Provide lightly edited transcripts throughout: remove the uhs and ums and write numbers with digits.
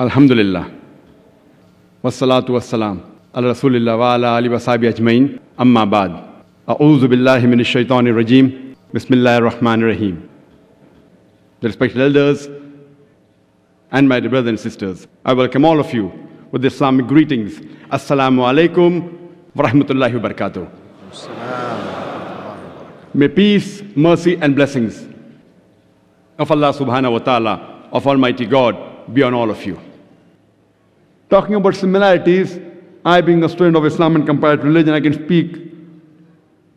Alhamdulillah. Wassalatu wassalam. Ala Rasulillah wa ala alihi wa sahbihi ajmain. Amma ba'd. A'udhu billahi minash shaitanir rajim. Bismillahir rahmanir rahim. The respected elders and my dear brothers and sisters, I welcome all of you with the Islamic greetings. Assal-mo-alaikum wa rahmatullahi wa barakatuh. May peace, mercy and blessings of Allah subhanahu wa ta'ala, of Almighty God, be on all of you. Talking about similarities, I being a student of Islam and comparative religion, I can speak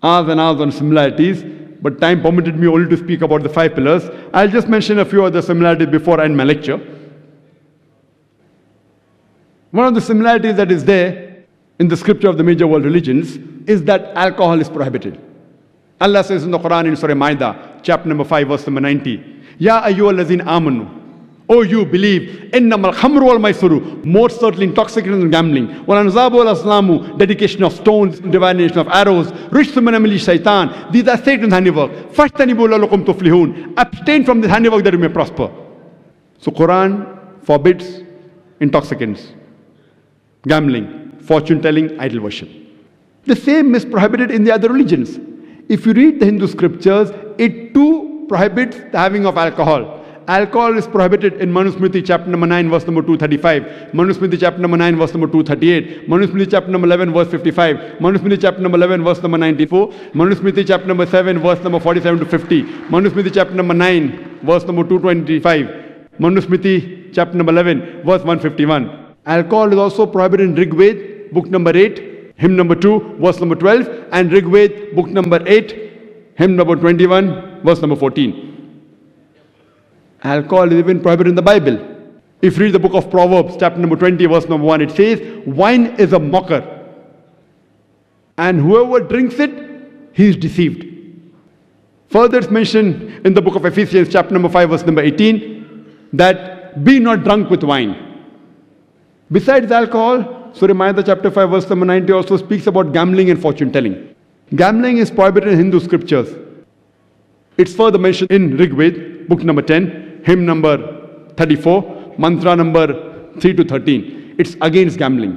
hours and hours on similarities, but time permitted me only to speak about the 5 pillars. I'll just mention a few other similarities before I end my lecture. One of the similarities that is there in the scripture of the major world religions is that alcohol is prohibited. Allah says in the Quran in Surah Maida, chapter number 5, verse number 90, Ya ayyuhallazina amanu, O you believe, innamal khamru wal maisuru, most certainly intoxicants and gambling, wal anzabu wal aslamu, dedication of stones, divination of arrows, rijsun min amali shaitan, these are Satan's handiwork. Fashtanibu la'allakum tuflihun, abstain from this handiwork that you may prosper. So Quran forbids intoxicants, gambling, fortune telling, idol worship. The same is prohibited in the other religions. If you read the Hindu scriptures, it too prohibits the having of alcohol. Alcohol is prohibited in Manusmriti chapter number 9 verse number 235, Manusmriti chapter number 9 verse number 238, Manusmriti chapter number 11 verse 55, Manusmriti chapter number 11 verse number 94, Manusmriti chapter number 7 verse number 47 to 50, Manusmriti chapter number 9 verse number 225, Manusmriti chapter number 11 verse 151. Alcohol is also prohibited in Rigved, book number 8, hymn number 2, verse number 12, and Rigved, book number 8, hymn number 21, verse number 14. Alcohol is even prohibited in the Bible. If you read the book of Proverbs, chapter number 20, verse number 1, it says, wine is a mocker, and whoever drinks it, he is deceived. Further, it's mentioned in the book of Ephesians, chapter number 5, verse number 18, that be not drunk with wine. Besides alcohol, Surah Maida, chapter 5, verse number 90 also speaks about gambling and fortune telling. Gambling is prohibited in Hindu scriptures. It's further mentioned in Rigved, book number 10, hymn number 34, mantra number 3 to 13. It's against gambling.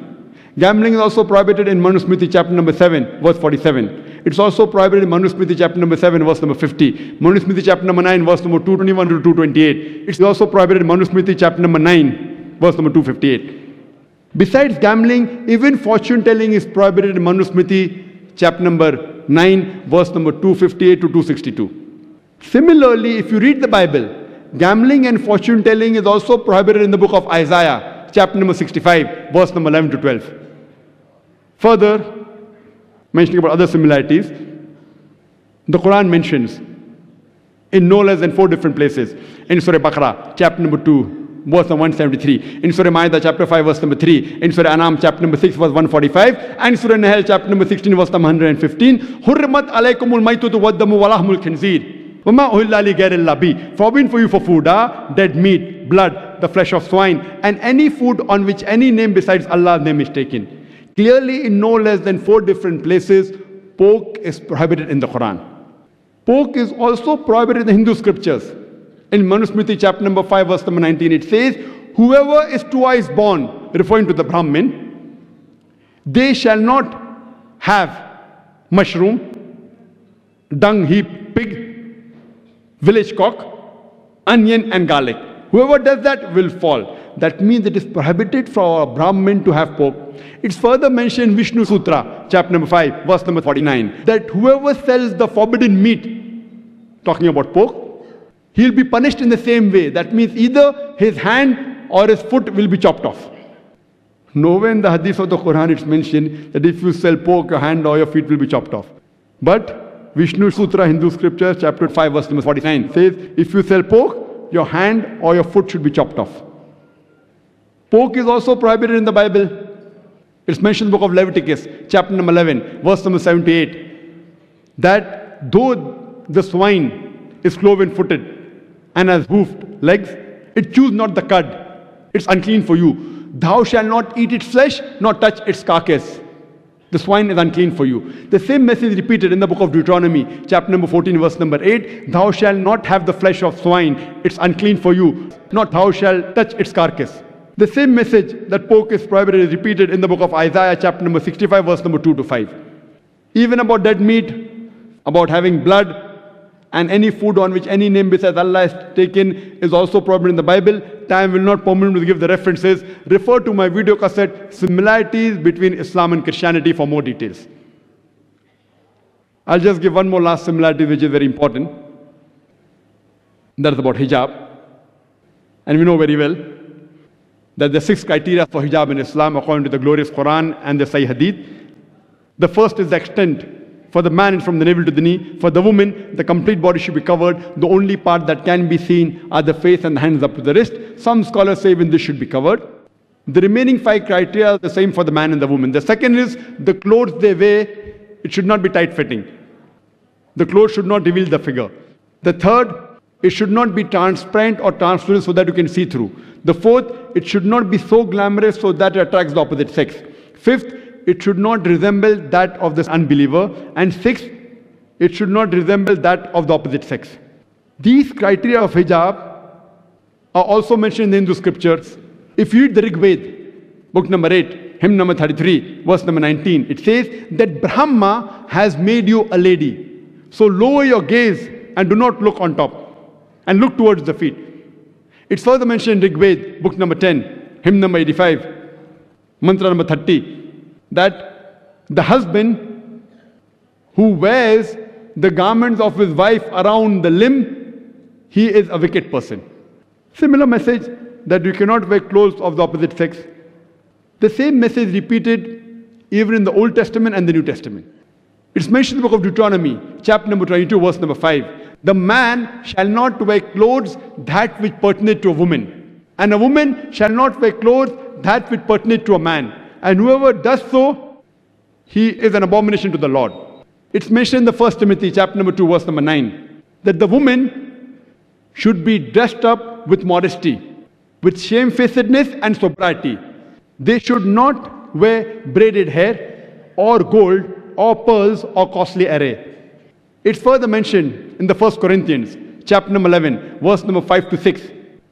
Gambling is also prohibited in Manusmriti chapter number 7, verse 47. It's also prohibited in Manusmriti chapter number 7, verse number 50. Manusmriti chapter number 9, verse number 221 to 228. It's also prohibited in Manusmriti chapter number 9, verse number 258. Besides gambling, even fortune telling is prohibited in Manusmriti chapter number 9, verse number 258 to 262. Similarly, if you read the Bible, gambling and fortune telling is also prohibited in the book of Isaiah, chapter number 65, verse number 11 to 12. Further, mentioning about other similarities, the Quran mentions in no less than 4 different places. In Surah Baqarah, chapter number 2, verse number 173. In Surah Maida, chapter 5, verse number 3. In Surah Anam, chapter number 6, verse 145. And Surah Nahl, chapter number 16, verse number 115. Hurrimat alaykumul maitutu waddamu walahmul khinzir. Forbidden for you for food, dead meat, blood, the flesh of swine, and any food on which any name besides Allah's name is taken. Clearly, in no less than 4 different places, pork is prohibited in the Quran. Pork is also prohibited in the Hindu scriptures. In Manusmriti chapter number 5, verse number 19, it says, whoever is twice born, referring to the Brahmin, they shall not have mushroom, dung heap, pig, village cock, onion and garlic. Whoever does that will fall. That means it is prohibited for a Brahmin to have pork. It's further mentioned in Vishnu Sutra, chapter number 5, verse number 49, that whoever sells the forbidden meat, talking about pork, he'll be punished in the same way. That means either his hand or his foot will be chopped off. Nowhere in the hadith of the Quran it's mentioned that if you sell pork, your hand or your feet will be chopped off. But Vishnu Sutra, Hindu scriptures, chapter 5, verse number 49 says, if you sell pork, your hand or your foot should be chopped off. Pork is also prohibited in the Bible. It's mentioned in the book of Leviticus, chapter number 11, verse number 78, that though the swine is cloven-footed and has hoofed legs, it chews not the cud. It's unclean for you. Thou shalt not eat its flesh, nor touch its carcass. The swine is unclean for you. The same message is repeated in the book of Deuteronomy, chapter number 14, verse number 8. Thou shalt not have the flesh of swine. It's unclean for you. Not thou shalt touch its carcass. The same message that pork is prohibited is repeated in the book of Isaiah, chapter number 65, verse number 2 to 5. Even about dead meat, about having blood, and any food on which any name besides Allah is taken is also prohibited in the Bible. Time will not permit me to give the references. Refer to my video cassette, Similarities Between Islam and Christianity, for more details. I'll just give one more last similarity which is very important. That is about hijab. And we know very well that there are 6 criteria for hijab in Islam according to the glorious Quran and the Sahih Hadith. The first is the extent. For the man, it's from the navel to the knee. For the woman, the complete body should be covered. The only part that can be seen are the face and the hands up to the wrist. Some scholars say even this should be covered. The remaining 5 criteria are the same for the man and the woman. The second is the clothes they wear, it should not be tight-fitting. The clothes should not reveal the figure. The third, it should not be transparent or translucent so that you can see through. The fourth, it should not be so glamorous so that it attracts the opposite sex. Fifth, it should not resemble that of the unbeliever. And sixth, it should not resemble that of the opposite sex. These criteria of hijab are also mentioned in the Hindu scriptures. If you read the Rig Veda, book number 8, hymn number 33, verse number 19, it says that Brahma has made you a lady. So lower your gaze and do not look on top, and look towards the feet. It's further mentioned in Rig Veda, book number 10, hymn number 85, mantra number 30, that the husband who wears the garments of his wife around the limb, he is a wicked person. Similar message that you cannot wear clothes of the opposite sex. The same message repeated even in the Old Testament and the New Testament. It's mentioned in the book of Deuteronomy, chapter number 22, verse number 5. The man shall not wear clothes that which pertain to a woman, and a woman shall not wear clothes that which pertain to a man. And whoever does so, he is an abomination to the Lord. It's mentioned in the 1 Timothy chapter number 2, verse number 9, that the woman should be dressed up with modesty, with shamefacedness and sobriety. They should not wear braided hair, or gold, or pearls, or costly array. It's further mentioned in the 1 Corinthians chapter number 11, verse number 5 to 6.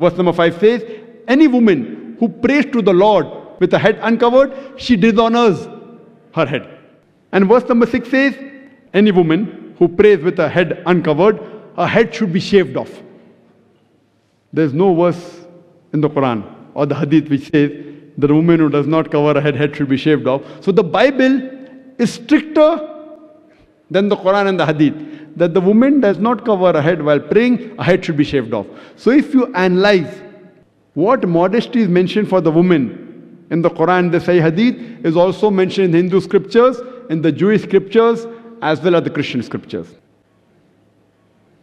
Verse number 5 says, any woman who prays to the Lord with her head uncovered, she dishonors her head. And verse number 6 says, any woman who prays with her head uncovered, her head should be shaved off. There's no verse in the Quran or the Hadith which says that a woman who does not cover her head should be shaved off. So the Bible is stricter than the Quran and the Hadith, that the woman does not cover her head while praying, her head should be shaved off. So if you analyze what modesty is mentioned for the woman in the Quran, the Sahih Hadith is also mentioned in the Hindu scriptures, in the Jewish scriptures, as well as the Christian scriptures.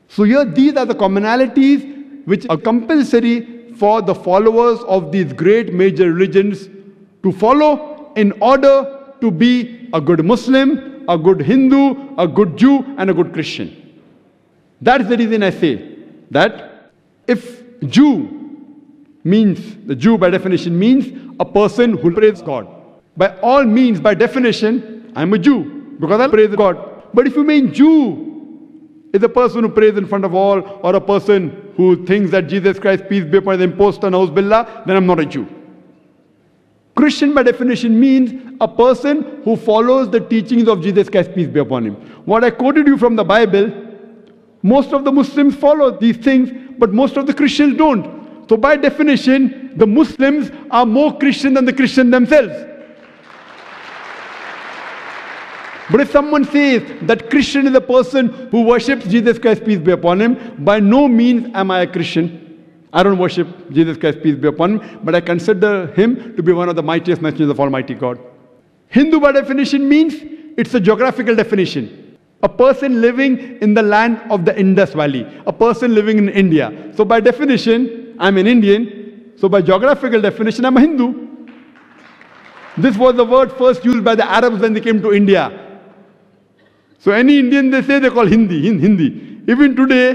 So here these are the commonalities which are compulsory for the followers of these great major religions to follow in order to be a good Muslim, a good Hindu, a good Jew, and a good Christian. That is the reason I say that if Jew means, the Jew by definition means a person who prays God. By all means, by definition, I'm a Jew because I praise God. But if you mean Jew is a person who prays in front of all, or a person who thinks that Jesus Christ, peace be upon him, imposed on Billah, then I'm not a Jew. Christian by definition means a person who follows the teachings of Jesus Christ, peace be upon him. What I quoted you from the Bible, most of the Muslims follow these things, but most of the Christians don't. So by definition, the Muslims are more Christian than the Christians themselves. But if someone says that Christian is a person who worships Jesus Christ, peace be upon him, by no means am I a Christian. I don't worship Jesus Christ, peace be upon him, but I consider him to be one of the mightiest messengers of Almighty God. Hindu by definition means, it's a geographical definition. A person living in the land of the Indus Valley. A person living in India. So by definition, I'm an Indian. So by geographical definition, I'm a Hindu. This was the word first used by the Arabs when they came to India. So any Indian they say, they call Hindi. Even today,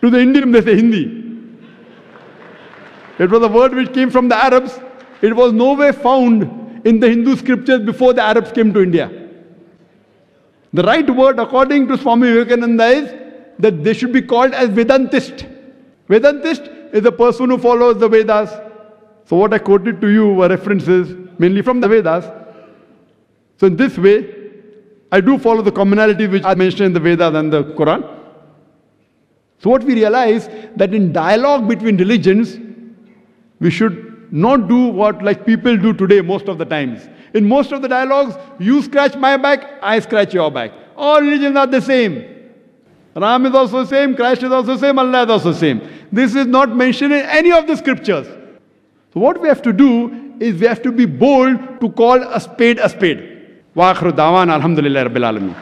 to the Indian they say Hindi. It was a word which came from the Arabs. It was nowhere found in the Hindu scriptures before the Arabs came to India. The right word according to Swami Vivekananda is that they should be called as Vedantist. Vedantist is a person who follows the Vedas. So what I quoted to you were references mainly from the Vedas. So in this way, I do follow the commonality which I mentioned in the Vedas and the Quran. So what we realize that in dialogue between religions, we should not do what like people do today most of the times. In most of the dialogues, you scratch my back, I scratch your back. All religions are the same. Ram is also the same, Christ is also the same, Allah is also the same. This is not mentioned in any of the scriptures. So what we have to do is we have to be bold to call a spade a spade. Wa akhiru da'wana alhamdulillahi rabbil alamin.